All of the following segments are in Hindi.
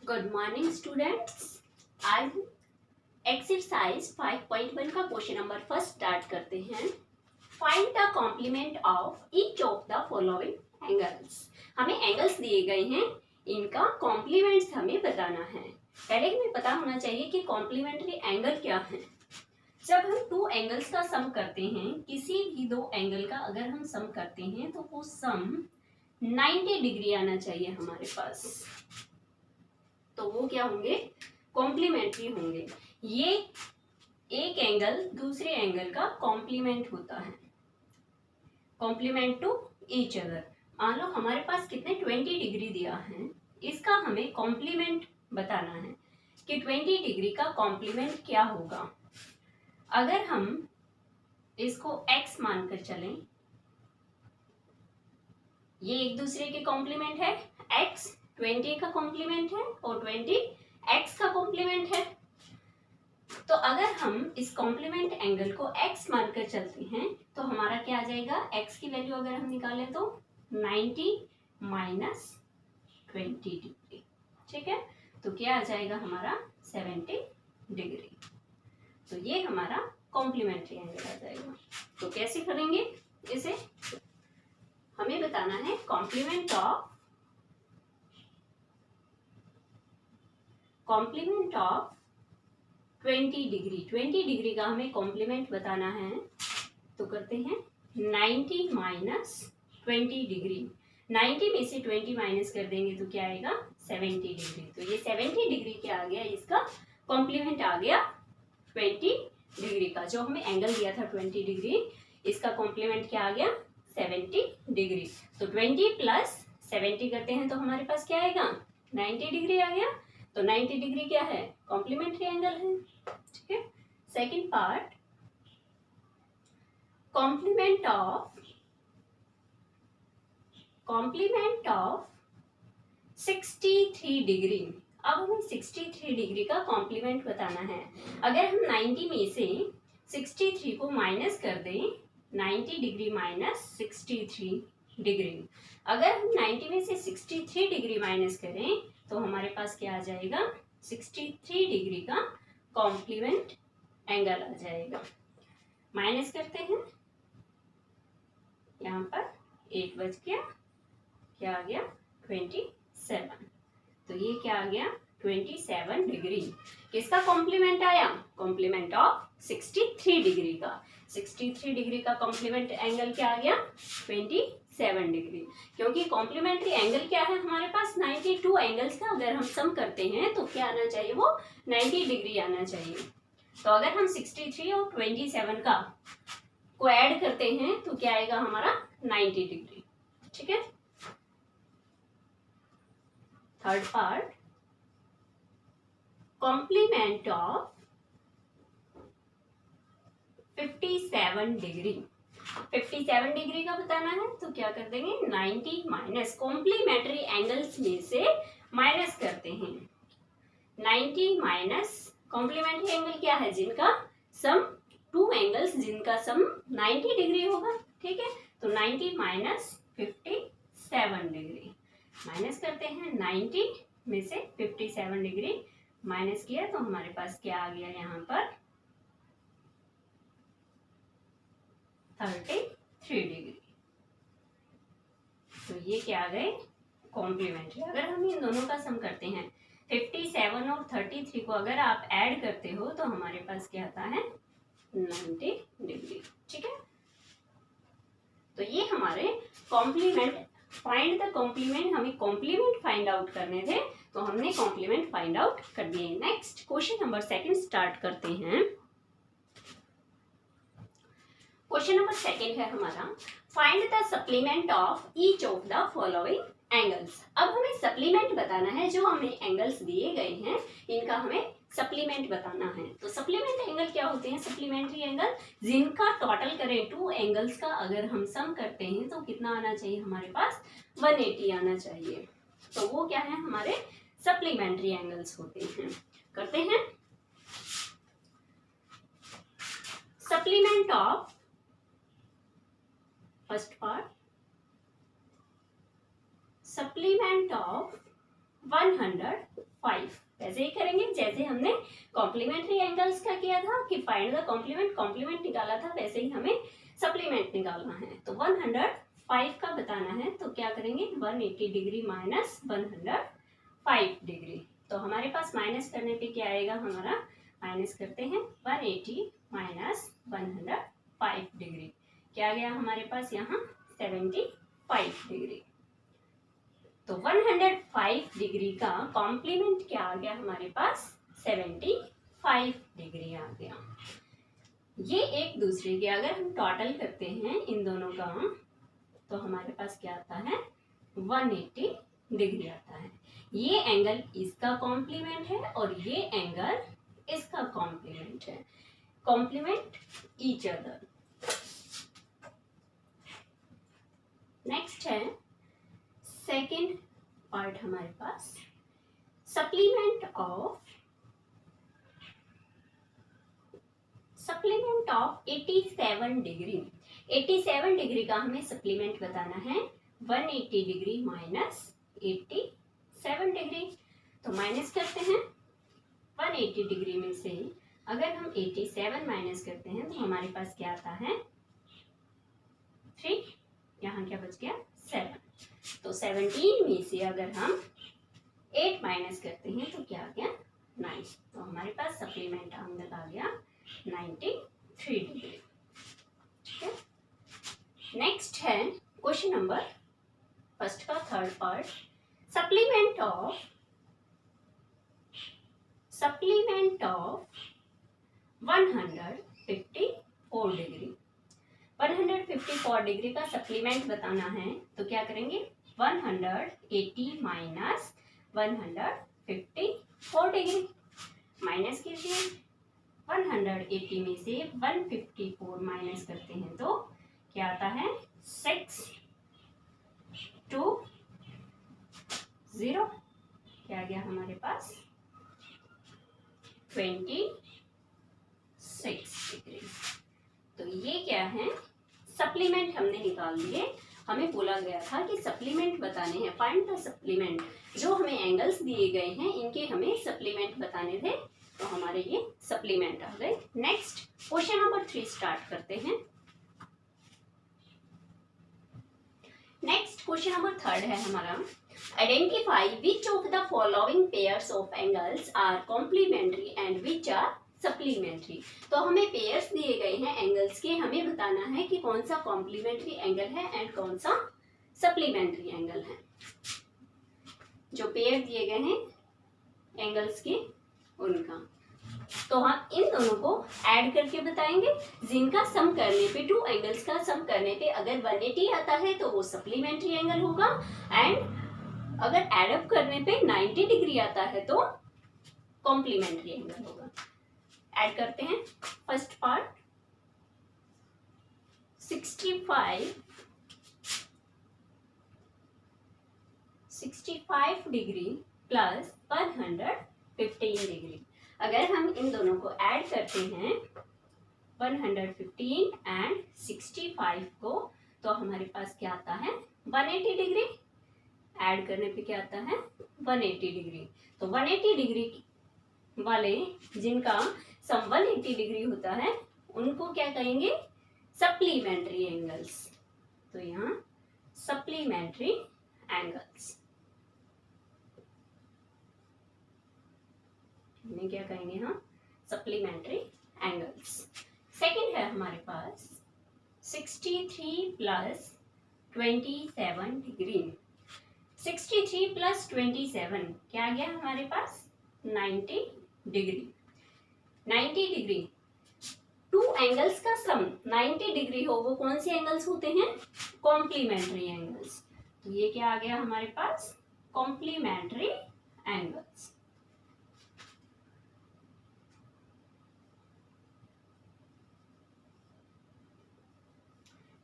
Good morning students. आज एक्सरसाइज 5.1 का क्वेश्चन नंबर फर्स्ट स्टार्ट करते हैं। Find the complement of each of the following angles. हमें एंगल्स दिए गए हैं, इनका कॉम्प्लीमेंट्स हमें बताना है। पहले हमें पता होना चाहिए कि कॉम्प्लीमेंट्री एंगल क्या है। जब हम दो एंगल्स का सम करते हैं, किसी भी दो एंगल का अगर हम सम करते हैं तो वो सम 90 डिग्री आना चाहिए हमारे पास, तो वो क्या होंगे, कॉम्प्लीमेंट्री होंगे। ये एक एंगल दूसरे एंगल का कॉम्प्लीमेंट होता है, कॉम्प्लीमेंट टू ईच अदर। मान लो हमारे पास कितने 20 डिग्री दिया है, इसका हमें कॉम्प्लीमेंट बताना है कि 20 डिग्री का कॉम्प्लीमेंट क्या होगा। अगर हम इसको x मानकर चलें, ये एक दूसरे के कॉम्प्लीमेंट है, x 20 का कॉम्प्लीमेंट है और 20 x का कॉम्प्लीमेंट है। तो अगर हम इस कॉम्प्लीमेंट एंगल को x मानकर चलते हैं तो हमारा क्या आ जाएगा, x की वैल्यू अगर हम निकालें तो 90 माइनस 20 डिग्री, ठीक है। तो क्या आ जाएगा हमारा 70 डिग्री। तो ये हमारा कॉम्प्लीमेंट्री एंगल आ जाएगा। तो कैसे करेंगे इसे, हमें बताना है कॉम्प्लीमेंट ऑफ 20 डिग्री। 20 डिग्री का हमें कॉम्प्लीमेंट बताना है, तो करते हैं 90 माइनस 20 डिग्री। 90 में से 20 माइनस कर देंगे तो क्या आएगा 70 डिग्री। तो ये 70 डिग्री क्या आ गया, इसका कॉम्प्लीमेंट आ गया 20 डिग्री का। जो हमें एंगल दिया था 20 डिग्री, इसका कॉम्प्लीमेंट क्या आ गया 70 डिग्री। तो 20 प्लस 70 करते हैं तो हमारे पास क्या आएगा 90 डिग्री आ गया। तो 90 डिग्री क्या है, कॉम्प्लीमेंट्री एंगल है, ठीक है। Second part, complement of 63 degree. अब हमें 63 डिग्री का कॉम्प्लीमेंट बताना है। अगर हम 90 में से 63 को माइनस कर दें, 90 डिग्री माइनस 63 डिग्री, अगर हम 90 में से 63 डिग्री माइनस करें तो हमारे पास क्या आ जाएगा 63 डिग्री का कॉम्प्लीमेंट एंगल आ जाएगा। माइनस करते हैं, यहाँ पर 1 बच गया, क्या आ गया 27। तो ये क्या आ गया 27 डिग्री। किसका कॉम्प्लीमेंट आया, कॉम्प्लीमेंट ऑफ 63 डिग्री का। 63 डिग्री का कॉम्प्लीमेंट एंगल क्या आ गया 27 डिग्री। क्योंकि कॉम्प्लीमेंट्री एंगल क्या है हमारे पास 92 एंगल्स का अगर हम सम करते हैं तो क्या आना चाहिए, वो 90 डिग्री आना चाहिए। तो अगर हम 63 और 27 का को ऐड करते हैं तो क्या आएगा हमारा 90 डिग्री, ठीक है। Third part, complement of 57 degree. 57 degree का बताना है तो क्या कर देंगे 90 माइनस, कॉम्प्लीमेंट्री एंगल्स में से माइनस करते हैं। 90 माइनस कॉम्प्लीमेंट्री एंगल क्या है, जिनका सम, टू एंगल्स जिनका सम 90 डिग्री होगा, ठीक है। तो 90 माइनस 57 डिग्री, माइनस करते हैं 90 में से 57 डिग्री माइनस किया तो हमारे पास क्या आ गया यहाँ पर 33 डिग्री। तो ये क्या आ गए कॉम्प्लीमेंट्री। अगर हम इन दोनों का सम करते हैं 57 और 33 को अगर आप ऐड करते हो तो हमारे पास क्या आता है 90 डिग्री, ठीक है। तो ये हमारे कॉम्प्लीमेंट, फाइंड द कॉम्प्लीमेंट, हमें कॉम्प्लीमेंट फाइंड आउट करने थे तो हमने कॉम्प्लीमेंट फाइंड आउट कर दिए। Next question number second start करते हैं। क्वेश्चन नंबर सेकंड है हमारा, find the supplement of each of the following angles. अब हमें सप्लीमेंट बताना है, जो हमें एंगल्स दिए गए हैं इनका हमें सप्लीमेंट बताना है। तो सप्लीमेंट एंगल क्या होते हैं, सप्लीमेंट्री एंगल जिनका टोटल करें टू एंगल्स का अगर हम सम करते हैं तो कितना आना चाहिए हमारे पास 180 आना चाहिए। तो वो क्या है हमारे सप्लीमेंट्री एंगल्स होते हैं। करते हैं supplement of, first part, supplement of 100 वैसे ही करेंगे जैसे हमने कॉम्प्लीमेंट्री एंगल्स का किया था कि फाइंड द कॉम्प्लीमेंट निकाला था, वैसे ही हमें सप्लीमेंट निकालना है। तो 105 का बताना है तो क्या करेंगे, 180 डिग्री माइनस 105 डिग्री। तो हमारे पास माइनस करने पे क्या आएगा, हमारा माइनस करते हैं 180 माइनस 105 डिग्री, क्या गया हमारे पास यहाँ 75 डिग्री। तो 105 डिग्री का कॉम्प्लीमेंट क्या आ गया हमारे पास, 75 डिग्री आ गया। ये एक दूसरे के अगर हम टोटल करते हैं इन दोनों का तो हमारे पास क्या आता है, 180 डिग्री आता है। ये एंगल इसका कॉम्प्लीमेंट है और ये एंगल इसका कॉम्प्लीमेंट है, कॉम्प्लीमेंट ईच अदर। नेक्स्ट है सेकेंड पार्ट हमारे पास, सप्लीमेंट ऑफ 87 डिग्री। 87 डिग्री का हमें सप्लीमेंट बताना है, 180 डिग्री माइनस 87 डिग्री। तो माइनस करते हैं 180 डिग्री में से अगर हम 87 माइनस करते हैं तो हमारे पास क्या आता है 3, यहाँ क्या बच गया 7। तो 17 में से अगर हम 8 माइनस करते हैं तो क्या आ गया 9। तो हमारे पास सप्लीमेंट एंगल आ गया 93 डिग्री। ठीक है, नेक्स्ट है क्वेश्चन नंबर फर्स्ट का third part, supplement of 154 degree. 154 degree का सप्लीमेंट बताना है तो क्या करेंगे, 180 माइनस 154 डिग्री माइनस कीजिए, 180 में से 154 माइनस करते हैं तो क्या आता है 620, क्या आ गया हमारे पास 26 डिग्री। तो ये क्या है, सप्लीमेंट हमने निकाल लिए। हमें बोला गया था कि सप्लीमेंट बताने हैं, फाइंड द सप्लीमेंट। जो हमें एंगल्स दिए गए हैं इनके हमें सप्लीमेंट बताने थे, तो हमारे ये सप्लीमेंट आ गए। नेक्स्ट क्वेश्चन नंबर 3 स्टार्ट करते हैं। नेक्स्ट क्वेश्चन नंबर 3 है हमारा, identify which of the following pairs of angles are complementary and which are supplementary. तो हमें पेयर्स दिए गए हैं एंगल्स के, हमें बताना है कि कौन सा कॉम्प्लीमेंट्री एंगल है एंड कौन सा सप्लीमेंट्री एंगल है। जो पेयर दिए गए हैं एंगल्स के उनका, तो हम इन दोनों को ऐड करके बताएंगे। जिनका सम करने पे, टू एंगल्स का सम करने पे अगर 180 आता है तो वो सप्लीमेंट्री एंगल होगा, एंड अगर एड अप करने पे 90 डिग्री आता है तो कॉम्प्लीमेंट्री एंगल होगा। ऐड करते हैं first part, 65 degree plus 115 degree. अगर हम इन दोनों को ऐड करते हैं 115 एंड 65 को, तो हमारे पास क्या आता है 180 डिग्री। ऐड करने पे क्या आता है 180 डिग्री। तो 180 डिग्री वाले जिनका सम 180 डिग्री होता है उनको क्या कहेंगे, सप्लीमेंट्री एंगल्स। तो यहाँ सप्लीमेंट्री एंगल्स इन्हें क्या कहेंगे हम, सप्लीमेंट्री एंगल्स। सेकंड है हमारे पास 63 प्लस 27 डिग्री। 63 प्लस 27 क्या आ गया हमारे पास 90 डिग्री। 90 डिग्री, टू एंगल्स का सम 90 डिग्री हो, वो कौन से एंगल्स होते हैं, कॉम्प्लीमेंट्री एंगल्स। तो ये क्या आ गया हमारे पास कॉम्प्लीमेंट्री एंगल्स।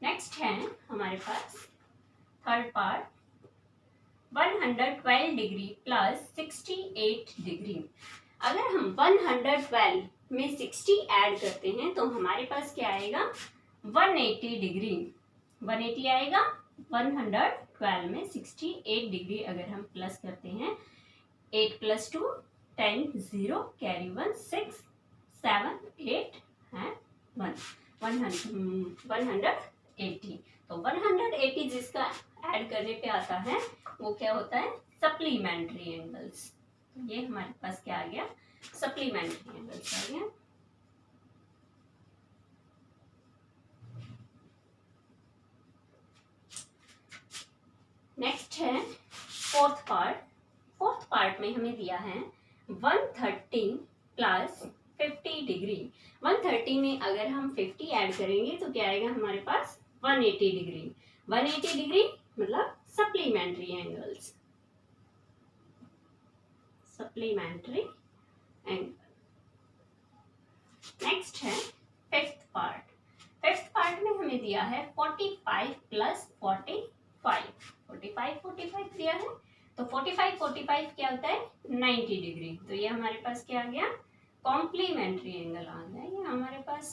नेक्स्ट है हमारे पास third part, 112 degree plus 68 degree. अगर हम 112 में 60 ऐड करते हैं तो हमारे पास क्या आएगा 180 डिग्री। 180 आएगा, 112 में 68 डिग्री अगर हम प्लस करते हैं 8 + 2 10 0 कैरी 1 6 7 8 है 1 180। तो 180 जिसका ऐड करने पे आता है वो क्या होता है, सप्लीमेंट्री एंगल्स। तो ये हमारे पास क्या आ गया, सप्लीमेंट्री एंगल्स आ गया। नेक्स्ट है फोर्थ पार्ट। फोर्थ पार्ट में हमें दिया है 130 + 50 डिग्री। 130 में अगर हम 50 ऐड करेंगे तो क्या आएगा हमारे पास 180 डिग्री। 180 डिग्री मतलब supplementary angles, supplementary angle. Next है फिफ्थ पार्ट। फिफ्थ पार्ट में हमें दिया है 45 + 45 45 दिया है। तो 45 क्या होता है 90 डिग्री। तो ये हमारे पास क्या आ गया, कॉम्प्लीमेंट्री एंगल आ गया ये हमारे पास।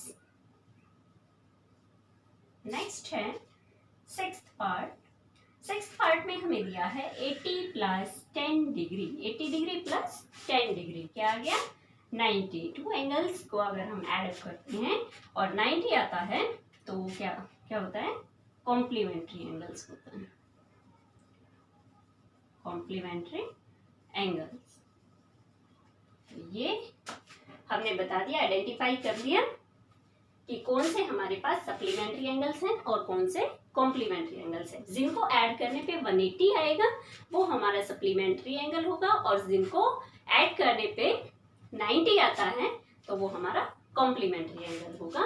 नेक्स्ट है सिक्स्थ पार्ट। सिक्स्थ पार्ट में हमें दिया है 80 + 10 डिग्री। 80 डिग्री + 10 डिग्री क्या आ गया 90। टू एंगल्स को अगर हम ऐड करते हैं और 90 आता है तो वो क्या क्या होता है, कॉम्प्लीमेंट्री एंगल्स होता है, कॉम्प्लीमेंट्री एंगल्स। तो ये हमने बता दिया, आइडेंटिफाई कर दिया कि कौन से हमारे पास सप्लीमेंट्री एंगल्स हैं और कौन से कॉम्प्लीमेंट्री एंगल्स हैं। जिनको ऐड करने पे 180 आएगा वो हमारा सप्लीमेंट्री एंगल होगा, और जिनको ऐड करने पे 90 आता है तो वो हमारा कॉम्प्लीमेंट्री एंगल होगा।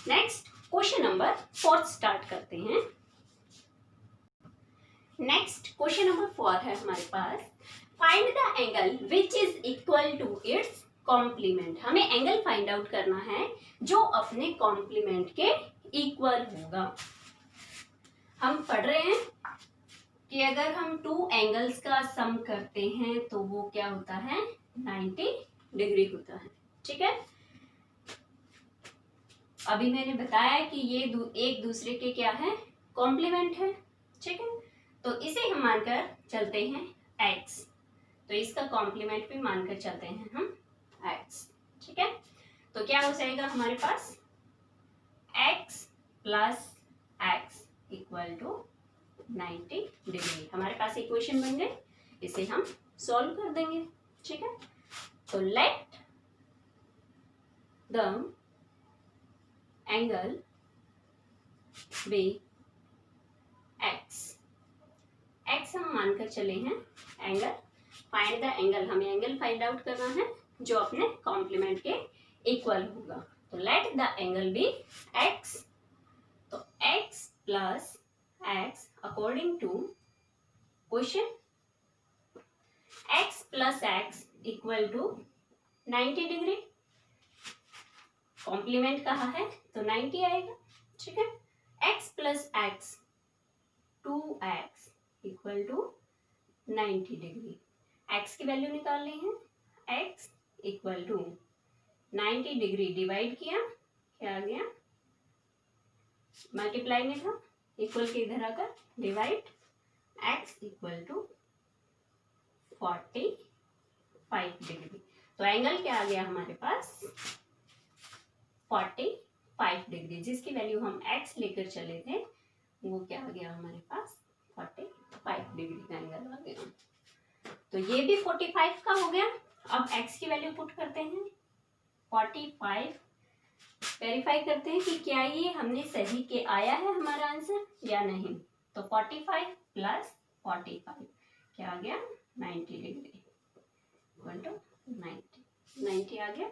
नेक्स्ट क्वेश्चन नंबर 4 स्टार्ट करते हैं। नेक्स्ट क्वेश्चन नंबर 4 है हमारे पास, find the angle which is equal to its complement. हमें एंगल फाइंड आउट करना है जो अपने कॉम्प्लीमेंट के इक्वल होगा। हम पढ़ रहे हैं कि अगर हम टू एंगल्स का सम करते हैं तो वो क्या होता है 90 डिग्री होता है। ठीक है, अभी मैंने बताया कि ये एक दूसरे के क्या है, कॉम्प्लीमेंट है। ठीक है, तो इसे हम मानकर चलते हैं x, तो इसका कॉम्प्लीमेंट भी मानकर चलते हैं हम x। ठीक है, तो क्या हो जाएगा हमारे पास x + x = 90 डिग्री। हमारे पास इक्वेशन बन गई, इसे हम सॉल्व कर देंगे। ठीक है, तो let the angle be x। x हम मानकर चले हैं एंगल, फाइंड द एंगल, हमें एंगल फाइंड आउट करना है जो अपने कॉम्प्लीमेंट के इक्वल होगा। तो let the angle be x। तो x + x according to question, x + x = 90 degree. Complement कहा है तो 90 आएगा। ठीक है, x + x 2x = 90 degree. x की वैल्यू निकालनी है, x = 90 डिग्री डिवाइड किया, क्या आ गया मल्टीप्लाई में था, इक्वल के इधर आकर डिवाइड, x = 45 डिग्री। तो एंगल क्या आ गया हमारे पास 45 डिग्री, जिसकी वैल्यू हम x लेकर चले थे वो क्या आ गया हमारे पास 45 डिग्री का एंगल आ गया। तो ये भी 45 का हो गया। अब x की वैल्यू पुट करते हैं 45, वेरीफाई करते हैं कि क्या ये हमने सही के आया है हमारा आंसर या नहीं। तो 45 + 45 क्या आ गया 90 डिग्री = 90 आ गया,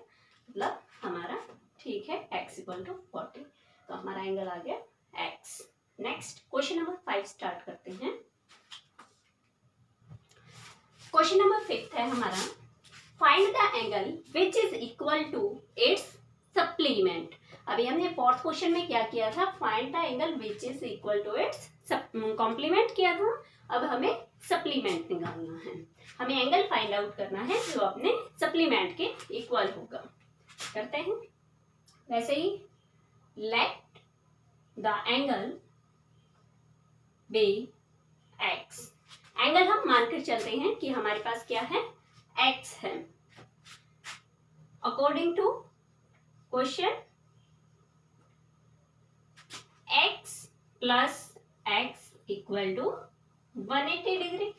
मतलब हमारा ठीक है x = 40। तो हमारा एंगल आ गया x। Next question number 5 start करते हैं। क्वेश्चन नंबर 5 है हमारा, find the angle which is equal to its supplement. अभी हमने फोर्थ क्वेश्चन में क्या किया था, find the angle which is equal to its complement किया था। अब हमें सप्लीमेंट निकालना है, हमें एंगल फाइंड आउट करना है जो अपने सप्लीमेंट के इक्वल होगा। करते हैं वैसे ही, let the angle be x। Angle हम मानकर चलते हैं कि हमारे पास क्या है x है। According to question x plus x equal to 180 degree.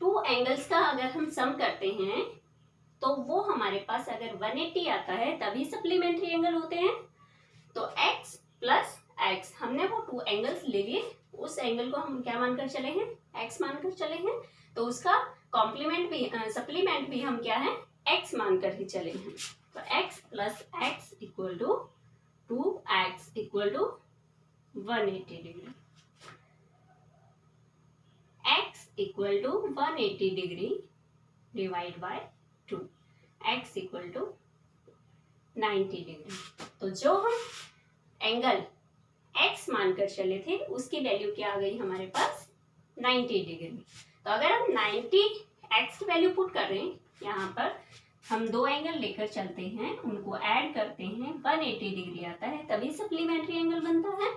Two angles का अगर हम सम करते हैं तो वो हमारे पास अगर 180 आता है तभी सप्लीमेंट्री एंगल होते हैं। तो x प्लस x, हमने वो टू एंगल्स ले लिए, उस एंगल को हम क्या मानकर चले हैं, x मानकर चले हैं, तो उसका कॉम्प्लीमेंट भी सप्लीमेंट भी हम क्या है, x मानकर ही चले हैं। तो x plus x equal to 2x equal to 180 degree. x equal to 180 degree divide by 2, x equal to 90 degree. तो जो हम एंगल x मानकर चले थे उसकी वैल्यू क्या आ गई हमारे पास, 90 डिग्री। तो अगर हम 90 x की वैल्यू पुट कर रहे हैं, यहाँ पर हम दो एंगल लेकर चलते हैं, उनको ऐड करते हैं, 180 डिग्री आता है तभी सप्लीमेंट्री एंगल बनता है।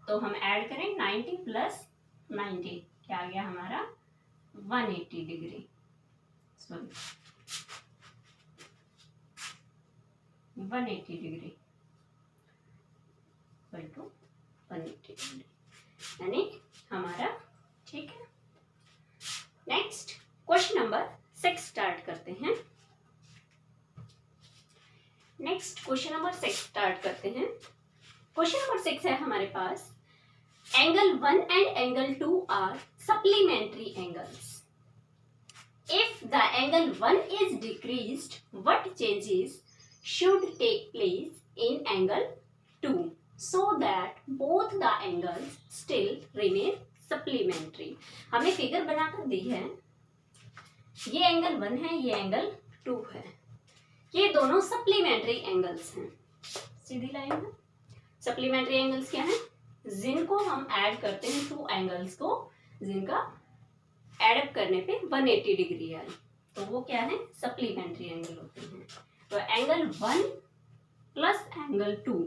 तो हम ऐड करें 90 प्लस 90, क्या आ गया हमारा 180 degree, sorry 180 degree equal to 180 degree, यानी हमारा ठीक है। नेक्स्ट क्वेश्चन नंबर 6 स्टार्ट करते हैं। नेक्स्ट क्वेश्चन नंबर 6 स्टार्ट करते हैं। क्वेश्चन नंबर 6 है हमारे पास, angle 1 and angle 2 are supplementary angles. If the angle 1 is decreased, what changes should take place in angle 2 so that both the angles still remain supplementary? हमें फिगर बनाकर दी है, ये एंगल 1 है, ये एंगल 2 है, ये दोनों सप्लीमेंट्री एंगल्स हैं, सीधी लाइन है। सप्लीमेंट्री एंगल्स क्या हैं, जिनको हम ऐड करते हैं, टू एंगल्स को जिनका एडअप करने पे 180 डिग्री आए, तो वो क्या है, सप्लीमेंट्री एंगल होते हैं। तो एंगल 1 प्लस एंगल 2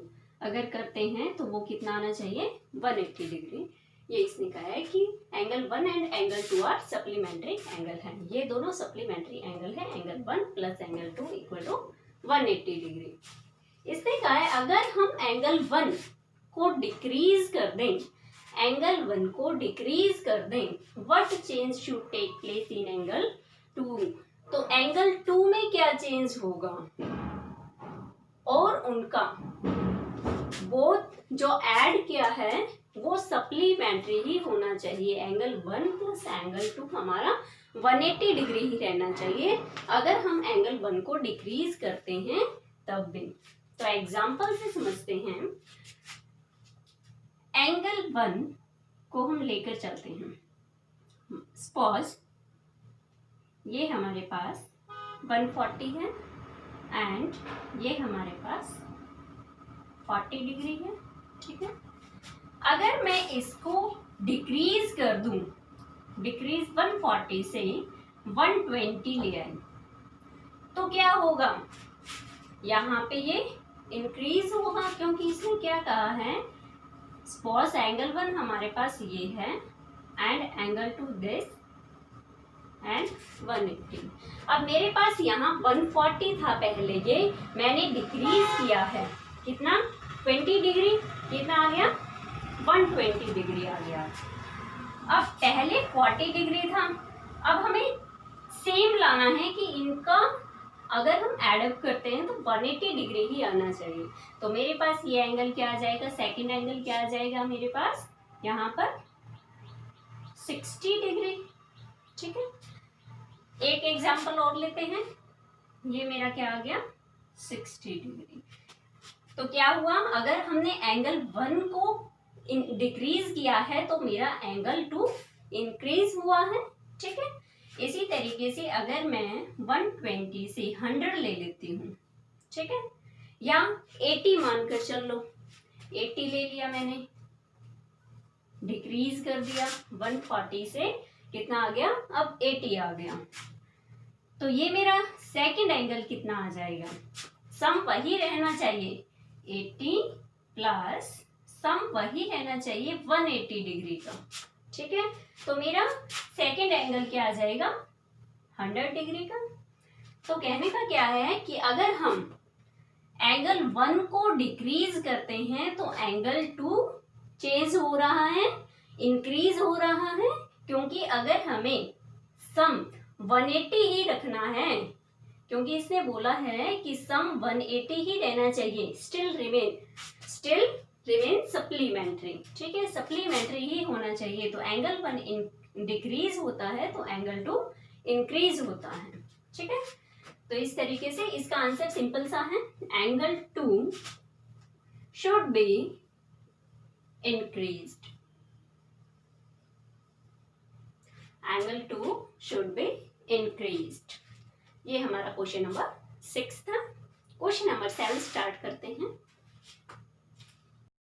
अगर करते हैं तो वो कितना आना चाहिए, 180 डिग्री। ये इसने कहा है कि angle 1 and angle 2 are supplementary angle है, ये दोनों सप्लीमेंट्री एंगल है, angle 1 plus angle 2 equal to 180 degree. इसने कहा है अगर हम एंगल 1 को डिक्रीज कर दें, एंगल 1 को डिक्रीज कर दें, what change should take place in angle 2? तो एंगल 2 में क्या चेंज होगा, और उनका बोथ जो ऐड किया है वो सप्लीमेंट्री ही होना चाहिए। एंगल 1 प्लस एंगल 2 हमारा 180 डिग्री ही रहना चाहिए। अगर हम एंगल 1 को डिक्रीज करते हैं तब भी। तो एग्जांपल से समझते हैं, एंगल 1 को हम लेकर चलते हैं, सपोज ये हमारे पास 140 है एंड ये हमारे पास 40 डिग्री है, ठीक है। अगर मैं इसको डिक्रीज कर दूं, डिक्रीज 140 से 120 ले आए, तो क्या होगा, यहाँ पे ये इंक्रीज होगा, क्योंकि इसने क्या कहा है, सपोज एंगल 1 हमारे पास ये है एंड एंगल 2 दिस एंड 180। अब मेरे पास यहाँ 140 था पहले, ये मैंने डिक्रीज किया है, कितना 20 डिग्री, कितना आ गया 120 डिग्री आ गया। अब पहले 40 डिग्री था, अब हमें सेम लाना है कि इनका अगर हम एडअप करते हैं तो 180 डिग्री ही आना चाहिए। तो मेरे पास ये एंगल क्या आ जाएगा, सेकंड एंगल क्या आ जाएगा मेरे पास यहाँ पर 60 डिग्री, ठीक है। एक एग्जांपल और लेते हैं, ये मेरा क्या आ गया 60 डिग्री। तो क्या हुआ, अगर हमने एंगल 1 को डिक्रीज किया है तो मेरा एंगल 2 इंक्रीज हुआ है, ठीक है। इसी तरीके से अगर मैं 120 से 100 ले लेती हूँ, ठीक है, या 80 मानकर चल लो, 80 ले लिया मैंने, डिक्रीज कर दिया 140 से, कितना आ गया, अब 80 आ गया। तो ये मेरा सेकंड एंगल कितना आ जाएगा, सम वही रहना चाहिए, 80 प्लस सम वही रहना चाहिए 180 डिग्री का, ठीक है। तो मेरा सेकंड एंगल क्या आ जाएगा 100 डिग्री का। तो कहने का क्या है कि अगर हम एंगल 1 को डिक्रीज करते हैं तो एंगल 2 चेंज हो रहा है, इंक्रीज हो रहा है, क्योंकि अगर हमें सम 180 ही रखना है, क्योंकि इसने बोला है कि सम 180 ही रहना चाहिए, स्टिल रिमेन सप्लीमेंट्री, ठीक है, सप्लीमेंट्री ही होना चाहिए। तो एंगल 1 डिक्रीज होता है तो एंगल 2 इंक्रीज होता है, ठीक है। तो इस तरीके से इसका आंसर सिंपल सा है, angle 2 should be increased, angle 2 should be increased. ये हमारा क्वेश्चन नंबर 6 था। क्वेश्चन नंबर 7 स्टार्ट करते हैं।